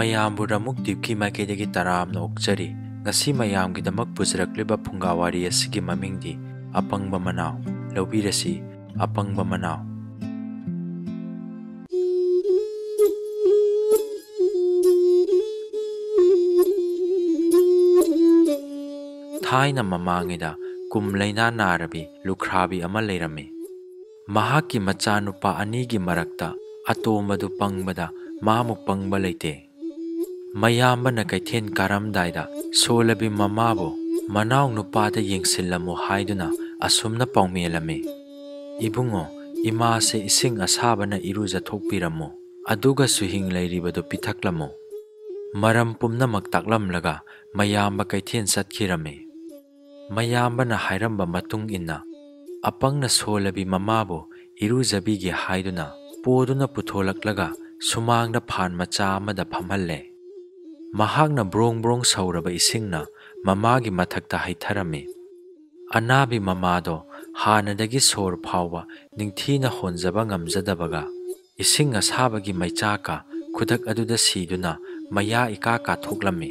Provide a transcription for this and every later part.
ꯃꯌꯥꯝꯕꯨ ꯔꯃꯨꯛꯗꯤꯞꯀꯤ ꯃꯥꯏꯀꯩꯗꯒꯤ ꯇꯔꯥꯝꯅ ꯑꯣꯛꯆꯔꯤ꯫ ꯉꯁꯤ ꯃꯌꯥꯝꯒꯤꯗꯃꯛ ꯄꯨꯖꯔꯛꯂꯤꯕ ꯐꯨꯡꯒꯥꯋꯥꯔꯤ ꯑꯁꯤꯒꯤ ꯃꯃꯤꯡꯗꯤ ꯑꯄꯪꯕ ꯃꯅꯥꯎ꯫ ꯂꯧꯕꯤꯔꯁꯤ ꯑꯄꯪꯕ ꯃꯅꯥꯎ꯫ ꯊꯥꯏꯅ ꯃꯃꯥꯡꯉꯩꯗ ꯀꯨꯝ ꯂꯩꯅꯥ ꯅꯥꯔꯕꯤ ꯂꯨꯈ꯭ꯔꯥꯕꯤ ꯑꯃ ꯂꯩꯔꯝꯃꯤ꯫ ꯃꯍꯥꯛꯀꯤ ꯃꯆꯥꯅꯨꯄꯥ ꯑꯅꯤꯒꯤ ꯃꯔꯛꯇ ꯑꯇꯣꯝꯕꯗꯨ ꯄꯪꯕꯗ ꯃꯥꯃꯨꯛ ꯄꯪꯕ ꯂꯩꯇꯦ꯫ ꯃꯌꯥꯝꯕꯅ ꯀꯩꯊꯦꯜ ꯀꯥꯔꯝꯗꯥꯏꯗ ꯁꯣꯜꯂꯕꯤ ꯃꯃꯥꯕꯨ ꯃꯅꯥꯎ ꯅꯨꯄꯥꯗ ꯌꯦꯡꯁꯤꯜꯂꯝꯃꯨ ꯍꯥꯏꯗꯨꯅ ꯑꯁꯨꯝꯅ ꯄꯥꯎꯃꯦꯜꯂꯝꯃꯤ: "ꯏꯕꯨꯡꯉꯣ, ꯏꯃꯥꯁꯦ ꯏꯁꯤꯡ ꯑꯁꯥꯕꯅ ꯏꯔꯨꯖꯊꯣꯛꯄꯤꯔꯝꯃꯨ, ꯑꯗꯨꯒ ꯁꯨꯍꯤꯡ ꯂꯩꯔꯤꯕꯗꯨ ꯄꯤꯊꯛꯂꯝꯃꯨ"꯫ ꯃꯔꯝ ꯄꯨꯝꯅꯃꯛ ꯇꯥꯛꯂꯝꯂꯒ ꯃꯌꯥꯝꯕ ꯀꯩꯊꯦꯜ ꯆꯠꯈꯤꯔꯝꯃꯤ꯫ ꯃꯌꯥꯝꯕꯅ ꯍꯥꯏꯔꯝꯕ ꯃꯇꯨꯡ ꯏꯟꯅ ꯑꯄꯪꯅ ꯁꯣꯜꯂꯕꯤ ꯃꯃꯥꯕꯨ ꯏꯔꯨꯖꯕꯤꯒꯦ ꯍꯥꯏꯗꯨꯅ ꯄꯣꯗꯨꯅ ꯄꯨꯊꯣꯂꯛꯂꯒ ꯁꯨꯃꯥꯡꯗ ꯐꯥꯟ ꯃꯆꯥ ꯑꯃꯗ ꯐꯝꯍꯜꯂꯦ꯫ ꯃꯍꯥꯛꯅ ꯕ꯭ꯔꯣꯡ ꯕ꯭ꯔꯣꯡ ꯁꯧꯔꯕ ꯏꯁꯤꯡꯅ ꯃꯃꯥꯒꯤ ꯃꯊꯛꯇ ꯍꯩꯊꯔꯝꯃꯤ꯫ ꯑꯅꯥꯕꯤ ꯃꯃꯥꯗꯣ ꯍꯥꯟꯅꯗꯒꯤ ꯁꯣꯔ ꯐꯥꯎꯕ ꯅꯤꯡꯊꯤꯅ ꯍꯣꯟꯖꯕ ꯉꯝꯖꯗꯕꯒ ꯏꯁꯤꯡ ꯑꯁꯥꯕꯒꯤ ꯃꯩꯆꯥꯛꯀ ꯈꯨꯗꯛ ꯑꯗꯨꯗ ꯁꯤꯗꯨꯅ ꯃꯌꯥ ꯏꯀꯥ ꯀꯥꯊꯣꯛꯂꯝꯃꯤ꯫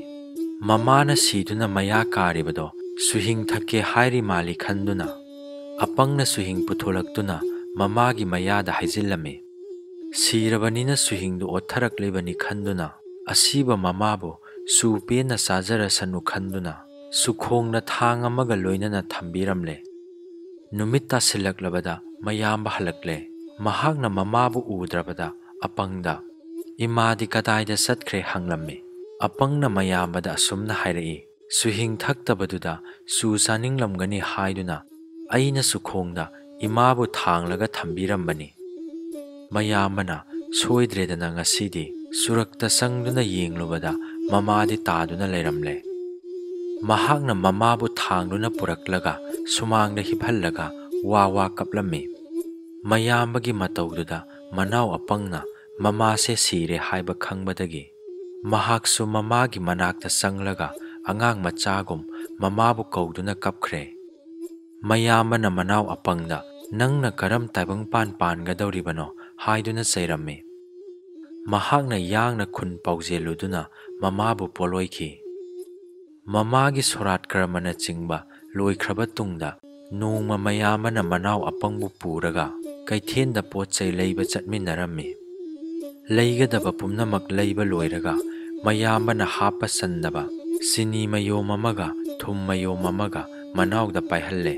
ꯃꯃꯥꯅ ꯁꯤꯗꯨꯅ ꯃꯌꯥ ꯀꯥꯔꯤꯕꯗꯣ ꯁꯨꯍꯤꯡ ꯊꯛꯀꯦ ꯍꯥꯏꯔꯤ ꯃꯥꯜꯂꯤ ꯈꯟꯗꯨꯅ ꯑꯄꯪꯅ ꯁꯨꯍꯤꯡ ꯄꯨꯊꯣꯂꯛꯇꯨꯅ ꯃꯃꯥꯒꯤ ꯃꯌꯥꯗ ꯍꯩꯖꯤꯜꯂꯝꯃꯤ꯫ ꯁꯤꯔꯕꯅꯤꯅ ꯁꯨꯍꯤꯡꯗꯨ ꯑꯣꯠꯊꯔꯛꯂꯤꯕꯅꯤ ꯈꯟꯗꯨꯅ ꯑꯁꯤꯕ ꯃꯃꯥꯕꯨ ꯁꯨ ꯄꯦꯟꯅ ꯆꯥꯖꯔꯁꯅꯨ ꯈꯟꯗꯨꯅ ꯁꯨꯈꯣꯡꯗ ꯊꯥꯡ ꯑꯃꯒ ꯂꯣꯏꯅꯅ ꯊꯝꯕꯤꯔꯝꯂꯦ꯫ ꯅꯨꯃꯤꯠ ꯇꯥꯁꯤꯜꯂꯛꯂꯕꯗ ꯃꯌꯥꯝꯕ ꯍꯜꯂꯛꯂꯦ꯫ ꯃꯍꯥꯛꯅ ꯃꯃꯥꯕꯨ ꯎꯗ꯭ꯔꯕꯗ ꯑꯄꯪꯗ "ꯏꯃꯥꯗꯤ ꯀꯗꯥꯏꯗ ꯆꯠꯈ꯭ꯔꯦ?" ꯍꯪꯂꯝꯃꯤ꯫ ꯑꯄꯪꯅ ꯃꯌꯥꯝꯕꯗ ꯑꯁꯨꯝꯅ ꯍꯥꯏꯔꯛꯏ: "ꯁꯨꯍꯤꯡ ꯊꯛꯇꯕꯗꯨꯗ ꯆꯨ ꯆꯥꯅꯤꯡꯂꯝꯒꯅꯤ ꯍꯥꯏꯗꯨꯅ ꯑꯩꯅ ꯁꯨꯈꯣꯡꯗ ꯏꯃꯥꯕꯨ ꯊꯥꯡꯂꯒ ꯊꯝꯕꯤꯔꯝꯕꯅꯤ"꯫ ꯃꯌꯥꯝꯕꯅ "ꯁꯣꯏꯗ꯭ꯔꯦꯗꯅ ꯉꯁꯤꯗꯤ"꯫ ꯆꯨꯔꯛꯇ ꯆꯪꯗꯨꯅ ꯌꯦꯡꯂꯨꯕꯗ ꯃꯃꯥꯗꯤ ꯇꯥꯗꯨꯅ ꯂꯩꯔꯝꯂꯦ꯫ ꯃꯍꯥꯛꯅ ꯃꯃꯥꯕꯨ ꯊꯥꯡꯗꯨꯅ ꯄꯨꯔꯛꯂꯒ ꯁꯨꯃꯥꯡꯗ ꯍꯤꯞꯍꯜꯂꯒ ꯋꯥ ꯋꯥ ꯀꯞꯂꯝꯃꯤ꯫ ꯃꯌꯥꯝꯕꯒꯤ ꯃꯇꯧꯗꯨꯗ ꯃꯅꯥꯎ ꯑꯄꯪꯅ ꯃꯃꯥꯁꯦ ꯁꯤꯔꯦ ꯍꯥꯏꯕ ꯈꯪꯕꯗꯒꯤ ꯃꯍꯥꯛꯁꯨ ꯃꯃꯥꯒꯤ ꯃꯅꯥꯛꯇ ꯆꯪꯂꯒ ꯑꯉꯥꯡ ꯃꯆꯥꯒꯨꯝ ꯃꯃꯥꯕꯨ ꯀꯧꯗꯨꯅ ꯀꯞꯈ꯭ꯔꯦ꯫ ꯃꯌꯥꯝꯕꯅ ꯃꯅꯥꯎ ꯑꯄꯪꯗ "ꯅꯪꯅ ꯀꯔꯝ ꯇꯥꯏꯕꯪꯄꯥꯟ ꯄꯥꯟꯒꯗꯧꯔꯤꯕꯅꯣ?" ꯍꯥꯏꯗꯨꯅ ꯆꯩꯔꯝꯃꯤ꯫ ꯃꯍꯥꯛꯅ ꯌꯥꯡꯅ ꯈꯨꯟ ꯄꯥꯎꯖꯦꯜꯂꯨꯗꯨꯅ ꯃꯃꯥꯕꯨ ꯄꯣꯠꯂꯣꯏꯈꯤ꯫ ꯃꯃꯥꯒꯤ ꯁꯣꯔꯥꯠ ꯀꯔꯃꯅꯆꯤꯡꯕ ꯂꯣꯏꯈ꯭ꯔꯕ ꯇꯨꯡꯗ ꯅꯣꯡꯃ ꯃꯌꯥꯝꯕꯅ ꯃꯅꯥꯎ ꯑꯄꯪꯕꯨ ꯄꯨꯔꯒ ꯀꯩꯊꯦꯜꯗ ꯄꯣꯠ ꯆꯩ ꯂꯩꯕ ꯆꯠꯃꯤꯟꯅꯔꯝꯃꯤ꯫ ꯂꯩꯒꯗꯕ ꯄꯨꯝꯅꯃꯛ ꯂꯩꯕ ꯂꯣꯏꯔꯒ ꯃꯌꯥꯝꯕꯅ ꯍꯥꯞꯄ ꯆꯟꯗꯕ ꯆꯤꯅꯤ ꯃꯌꯣꯝ ꯑꯃꯒ ꯊꯨꯝ ꯃꯌꯣꯝ ꯑꯃꯒ ꯃꯅꯥꯎꯗ ꯄꯥꯏꯍꯜꯂꯦ꯫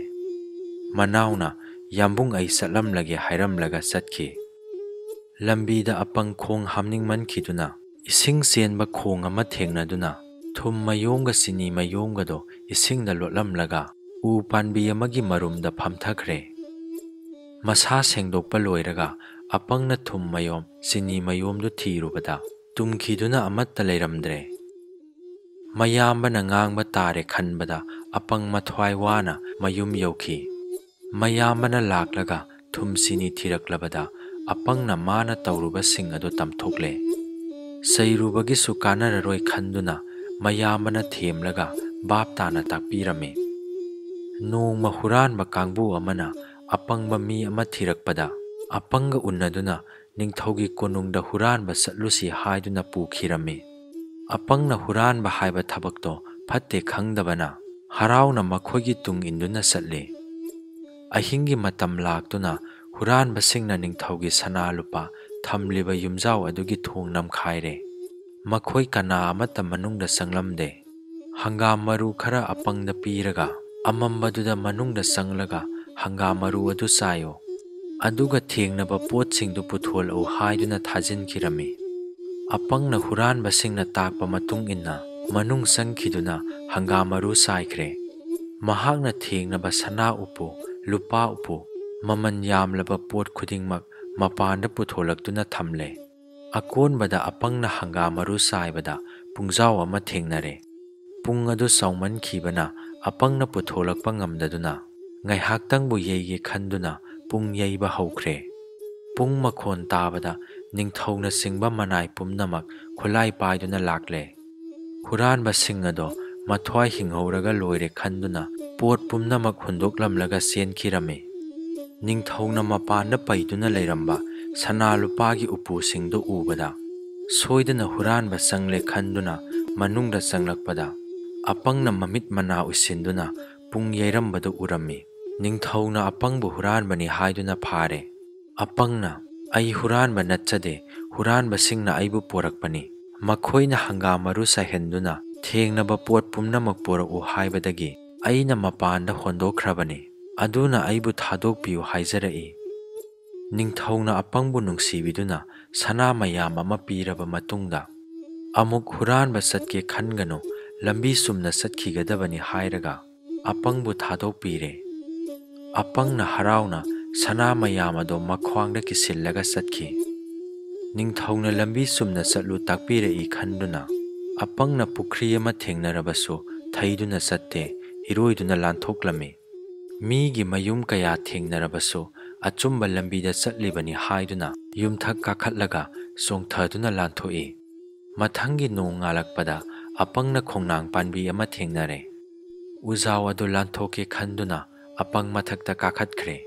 ꯃꯅꯥꯎꯅ "ꯌꯥꯝꯕꯨꯡ ꯑꯩ ꯆꯠꯂꯝꯂꯒꯦ" ꯍꯥꯏꯔꯝꯂꯒ ꯆꯠꯈꯤ꯫ ꯂꯝꯕꯤꯗ ꯑꯄꯪ ꯈꯣꯡ ꯍꯥꯝꯅꯤꯡꯃꯟꯈꯤꯗꯨꯅ ꯏꯁꯤꯡ ꯆꯦꯟꯕ ꯈꯣꯡ ꯑꯃ ꯊꯦꯡꯅꯗꯨꯅ ꯊꯨꯝ ꯃꯌꯣꯝꯒ ꯆꯤꯅꯤ ꯃꯌꯣꯝꯒꯗꯣ ꯏꯁꯤꯡꯗ ꯂꯣꯠꯂꯝꯂꯒ ꯎ ꯄꯥꯟꯕꯤ ꯑꯃꯒꯤ ꯃꯔꯨꯝꯗ ꯐꯝꯊꯈ꯭ꯔꯦ꯫ ꯃꯁꯥ ꯁꯦꯡꯗꯣꯛꯄ ꯂꯣꯏꯔꯒ ꯑꯄꯪꯅ ꯊꯨꯝ ꯃꯌꯣꯝ ꯆꯤꯅꯤ ꯃꯌꯣꯝꯗꯨ ꯊꯤꯔꯨꯕꯗ ꯇꯨꯝꯈꯤꯗꯨꯅ ꯑꯃꯠꯇ ꯂꯩꯔꯝꯗ꯭ꯔꯦ꯫ ꯃꯌꯥꯝꯕꯅ ꯉꯥꯡꯕ ꯇꯥꯔꯦ ꯈꯟꯕꯗ ꯑꯄꯪ ꯃꯊ꯭ꯋꯥꯏ ꯋꯥꯅ ꯃꯌꯨꯝ ꯌꯧꯈꯤ꯫ ꯃꯌꯥꯝꯕꯅ ꯂꯥꯛꯂꯒ ꯊꯨꯝ ꯆꯤꯅꯤ ꯊꯤꯔꯛꯂꯕꯗ ꯑꯄꯪꯅ ꯃꯥꯅ ꯇꯧꯔꯨꯕꯁꯤꯡ ꯑꯗꯨ ꯇꯝꯊꯣꯛꯂꯦ꯫ ꯆꯩꯔꯨꯕꯒꯤꯁꯨ ꯀꯥꯟꯅꯔꯔꯣꯏ ꯈꯟꯗꯨꯅ ꯃꯌꯥꯝꯕꯅ ꯊꯦꯝꯂꯒ ꯚꯥꯞ ꯇꯥꯅ ꯇꯥꯛꯄꯤꯔꯝꯃꯤ꯫ ꯅꯣꯡꯃ ꯍꯨꯔꯥꯟꯕ ꯀꯥꯡꯕꯨ ꯑꯃꯅ ꯑꯄꯪꯕ ꯃꯤ ꯑꯃ ꯊꯤꯔꯛꯄꯗ ꯑꯄꯪꯒ ꯎꯅꯗꯨꯅ ꯅꯤꯡꯊꯧꯒꯤ ꯀꯣꯅꯨꯡꯗ ꯍꯨꯔꯥꯟꯕ ꯆꯠꯂꯨꯁꯤ ꯍꯥꯏꯗꯨꯅ ꯄꯨꯈꯤꯔꯝꯃꯤ꯫ ꯑꯄꯪꯅ ꯍꯨꯔꯥꯟꯕ ꯍꯥꯏꯕ ꯊꯕꯛꯇꯣ ꯐꯠꯇꯦ ꯈꯪꯗꯕꯅ ꯍꯔꯥꯎꯅ ꯃꯈꯣꯏꯒꯤ ꯇꯨꯡ ꯏꯟꯗꯨꯅ ꯆꯠꯂꯤ꯫ ꯑꯍꯤꯡꯒꯤ ꯃꯇꯝ ꯂꯥꯛꯇꯨꯅ ꯍꯨꯔꯥꯟꯕꯁꯤꯡꯅ ꯅꯤꯡꯊꯧꯒꯤ ꯁꯅꯥ ꯂꯨꯄꯥ ꯊꯝꯂꯤꯕ ꯌꯨꯝꯖꯥꯎ ꯑꯗꯨꯒꯤ ꯊꯣꯡ ꯅꯝꯈꯥꯏꯔꯦ꯫ ꯃꯈꯣꯏ ꯀꯅꯥ ꯑꯃꯠꯇ ꯃꯅꯨꯡꯗ ꯆꯪꯂꯝꯗꯦ꯫ ꯍꯪꯒꯥꯝ ꯃꯔꯨ ꯈꯔ ꯑꯄꯪꯗ ꯄꯤꯔꯒ ꯑꯃꯝꯕꯗꯨꯗ ꯃꯅꯨꯡꯗ ꯆꯪꯂꯒ ꯍꯪꯒꯥꯝ ꯃꯔꯨ ꯑꯗꯨ ꯆꯥꯏꯌꯨ, ꯑꯗꯨꯒ ꯊꯦꯡꯅꯕ ꯄꯣꯠꯁꯤꯡꯗꯨ ꯄꯨꯊꯣꯂꯛꯎ ꯍꯥꯏꯗꯨꯅ ꯊꯥꯖꯤꯟꯈꯤꯔꯝꯃꯤ꯫ ꯑꯄꯪꯅ ꯍꯨꯔꯥꯟꯕꯁꯤꯡꯅ ꯇꯥꯛꯄ ꯃꯇꯨꯡ ꯏꯟꯅ ꯃꯅꯨꯡ ꯆꯪꯈꯤꯗꯨꯅ ꯍꯪꯒꯥꯝ ꯃꯔꯨ ꯆꯥꯏꯈ꯭ꯔꯦ꯫ ꯃꯍꯥꯛꯅ ꯊꯦꯡꯅꯕ ꯁꯅꯥ ꯎꯄꯨ, ꯂꯨꯄꯥ ꯎꯄꯨ, ꯃꯃꯜ ꯌꯥꯝꯂꯕ ꯄꯣꯠ ꯈꯨꯗꯤꯡꯃꯛ ꯃꯄꯥꯟꯗ ꯄꯨꯊꯣꯂꯛꯇꯨꯅ ꯊꯝꯂꯦ꯫ ꯑꯀꯣꯟꯕꯗ ꯑꯄꯪꯅ ꯍꯪꯒꯥꯝ ꯃꯔꯨ ꯆꯥꯏꯕꯗ ꯄꯨꯡꯖꯥꯎ ꯑꯃ ꯊꯦꯡꯅꯔꯦ꯫ ꯄꯨꯡ ꯑꯗꯨ ꯆꯥꯎꯃꯟꯈꯤꯕꯅ ꯑꯄꯪꯅ ꯄꯨꯊꯣꯂꯛꯄ ꯉꯝꯗꯗꯨꯅ ꯉꯥꯏꯍꯥꯛꯇꯪꯕꯨ ꯌꯩꯒꯦ ꯈꯟꯗꯨꯅ ꯄꯨꯡ ꯌꯩꯕ ꯍꯧꯈ꯭ꯔꯦ꯫ ꯄꯨꯡ ꯃꯈꯣꯟ ꯇꯥꯕꯗ ꯅꯤꯡꯊꯧꯅꯆꯤꯡꯕ ꯃꯅꯥꯏ ꯄꯨꯝꯅꯃꯛ ꯈꯨꯠꯂꯥꯏ パꯏꯗꯨꯅ ꯂꯥꯛꯂꯦ꯫ ꯍꯨꯔꯥꯟꯕꯁꯤꯡ ꯑꯗꯣ ꯃꯊ꯭ꯋꯥꯏ ꯍꯤꯡꯍꯧꯔꯒ ꯂꯣꯏꯔꯦ ꯈꯟꯗꯨꯅ ꯄꯣꯠ ꯄꯨꯝꯅꯃꯛ ꯍꯨꯟꯗꯣꯛꯂꯝꯂꯒ ꯆꯦꯟꯈꯤꯔꯝꯃꯤ꯫ ꯅꯤꯡꯊꯧꯅ ꯃꯄꯥꯟꯗ ꯄꯩꯗꯨꯅ ꯂꯩꯔꯝꯕ ꯁꯅꯥ ꯂꯨꯄꯥꯒꯤ ꯎꯄꯨꯁꯤꯡꯗꯨ ꯎꯕꯗ सोइदना हुरानबा चंगले खंदुना मनुंगदा चंगलकपदा अपंगना ममित मना उसिंदुना पुंग यैरंबदु उरम्मी। निंगथौना अपंगबु हुरानबनी हाइदुना फारे। अपंगना आई हुरानबा नच्चदे हुरानबसिंगना आइबु पोरकपनी। मखोइना हंगाम मरु साहेंदुना थेंगनबा पोट पुमनमक पोरकउ हाइबदगी अइना मपानदा होंदोख्रबनी। अदुना आइबु थादोकपियु हाइजरई। निंगथौना अपंगबु नुंगसिबिदुना सना मयाम अमा पीरबा मतुंगदा अमुक हुरानबा चटके खनगनो लंबी सुमना चटखिगदबनी हाइरगा अपंगबु थादोकपीरे। अपंगना हरावना सना मयाम अदो मख्वांगदा किसिल्लगा चटखि। निंगथौना लंबी सुमना चटलु ताकपीरई खंदुना अपंगना पुखरी अमा थेंगनरबसु थैदुना चट्टे इरोइदुना लांथोकलमी। मीगी मयुम कया थेंगनरबसु अचुंबा लंबीदा चटलिबनी हाइदुना युमथक काखतलगा सोंगथदुना लांथोई। मथंगी नोंग ngalakpada अपंगना खोंगनांग पानबी अमा थेंगनरे। उजाव अदु लांथोके खंदुना अपंग मथक्ता काखतख्रे।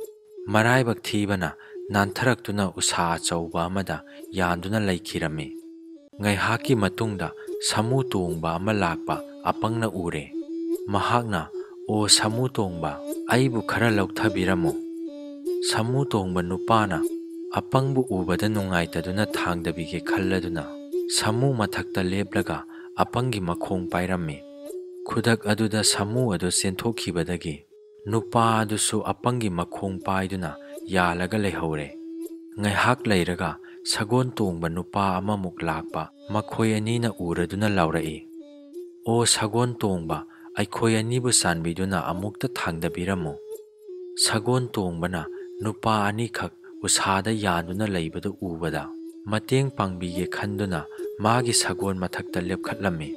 मराइबक थीबना नांथरक्तुना उसा अचौबा अमदा यानदुना लैखिरमे। ngaihaकी मतुंगदा समू तोंगबा अमा लाकपा अपंगना उरे। महाकना ओ समू तोंगबा आइबु खरा लौथबिरमो। समू तोंगबा नुपाना अपंगबु उबदा नुंगाइतदुना थांगदबिगे खल्लदुना समू मथक्ता लेपलगा अपंगी मखोंग पाइरम्मे। खुदक अदुदा समू अदु सेंथोखिबदगी नुपा अदुसु अपंगी मखोंग पाइदुना यालगा लेहौरे। ngaiहak लेरगा सगोन तोंगबा नुपा अमामुक लाकपा मखोय अनीना उरदुना लाउरई। ओ सगोन तोंगबा अइखोय अनीबु सानबिदुना अमुक्ता थांगदबिरमो। सगोन तोंगबना नुपा अनीखक उसादा यानदुना लैबदु उबदा मतेंग पांगबिगे खंदुना मागी सगोन मथक्ता लेपखतलम्मी।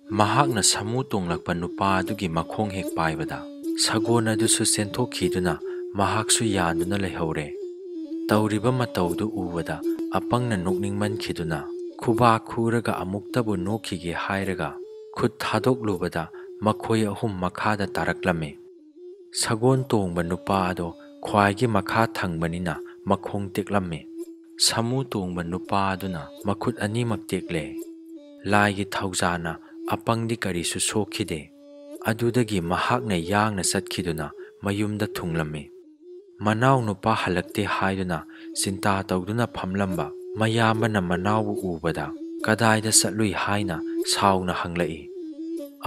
महाकना समू तोंगलकपा नुपा अदुगी मखोंग हेक पाइबदा सगोन अदुसु सेंथोखिदुना महाकसु यानदुना लेहौरे। तौरिबा मतौदु उबदा अपंगना नोकनिंगमनखिदुना खुबा खुरगा अमुक्तबु नोखिगे हाइरगा खुद थादोकलुबदा मखोय अहुम मखादा तारकलम्मी। सगोन तोंगबा नुपा अदो ख्वाइगी मखा थंगबनिना मखोंग टेकलम्मी। समू तोंगबा नुपा अदुना मखुद अनीमक टेकले। लाइगी थौजाना अपंगदी करिसु सोखिदे। अदुदगी महाकना यांगना चटखिदुना मयुमदा थुंगलम्मी। मनाव नुपा हलक्ते हाइदुना चिंता तौदुना फमलंबा मयामबना मनावबु उबदा कदाइदा चटलुई हाइना साउना हंगलई।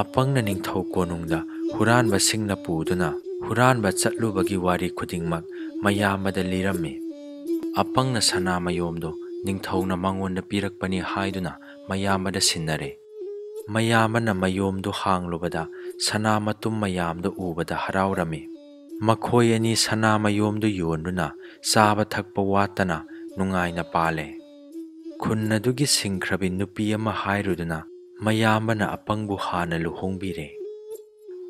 अपंगना निंगथौ कोनुंगदा हुरानबा सिंगना पुदुना हुरानबा चटलुबगी वारी खुदिंगमक मयामबदा लिरम्मी। अपंगना सना मयोमदो निंगथौना मंगोंदा पिरकपनी हाइदुना मयामबदा सिन्नरे। मयामबना मयोमदो हांगलुबदा सना मतुम मयामदो उबदा हरावरम्मी। मखोय अनी सना मयोमदो योंदुना चाबा थकपा वातना नुंगाइना पाले। खुन्नदुगी सिंख्रबी नुपी अमा हाइरुदुना मयामबना अपंगबु हाना लुहोंगबिरे।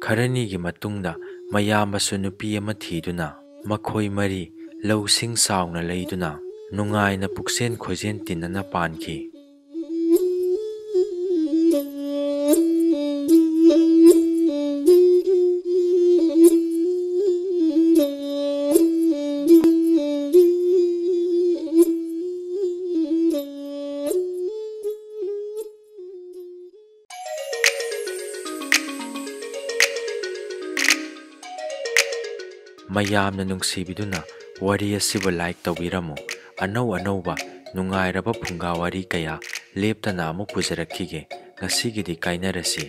खरनीगी मतुंगदा मयामबसु नुपी अमा थीदुना मखोय मरी लौसिंग साउना लैदुना नुंगाइना पुक्सेन खोजेन तिन्नना पानखी। मयामना नुंगसिबिदुना वारी असिबु लाइक तौबिरमो। अनौ अनौबा नुंगाइरबा फुंगा वारी कया लेप्तना अमुक पुजरखिगे। ngasiगीदी काइनरसी।